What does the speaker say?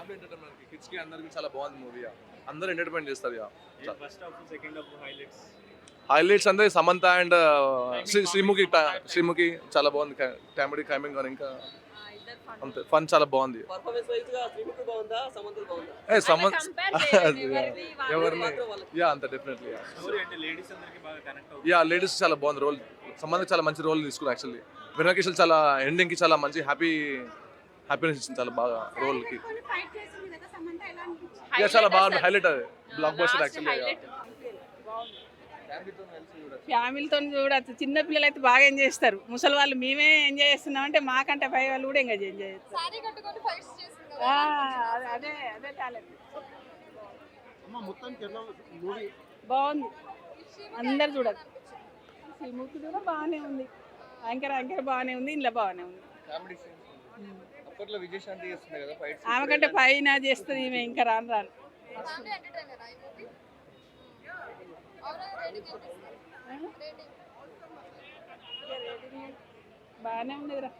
Family entertainment kids కి అందరికి చాలా బాగుంది మూవీ. అందరూ ఎంటర్టైన్మెంట్ చేస్తారు. First half second half highlights అంటే సమంత అండ్ శ్రీముఖి చాలా బాగుంది. కామెడీ టైమింగ్ అని ఇంకా అంతే ఫన్ చాలా బాగుంది. పర్ఫార్మెన్స్ వైజ్ గా శ్రీముఖి బాగుందా సమంత బాగుందా? ఎవరిని అంత డెఫినెట్లీ స్టోరీ అంటే లేడీస్ అందరికి బాగా కనెక్ట్ అవుతుంది. లేడీస్ చాలా బాగుంది రోల్. సమంత చాలా మంచి రోల్ తీసుకుంది యాక్చువల్లీ. వినకేశ్వర్ చాలా ఎండింగ్ కి చాలా మంచి హ్యాపీనెస్ ఇచ్చింది చాలా బాగా రోల్ కి. చాలా బాగుంది. హైలైట్ అది బ్లాక్ బస్టర్ యాక్చువల్లీ. ఫ్యామిలీతో చూడచ్చు. చిన్న పిల్లలు అయితే బాగా ఎంజాయ్ చేస్తారు. ముసలి వాళ్ళు మేమే ఎంజాయ్ చేస్తున్నాం అంటే మాకంటే పై వాళ్ళు కూడా ఎంజాయ్ చేస్తారు. అదే అదే టాలెంట్. బాగుంది. అందరు చూడచ్చు. శ్రీముఖి కూడా బాగానే ఉంది. యాంకర్ బాగానే ఉంది. ఇంట్లో బాగానే ఉంది. ఆమె కంటే పైన చేస్తుంది ఈమె ఇంకా రాను రాను. బాగానే ఉండేదిరా.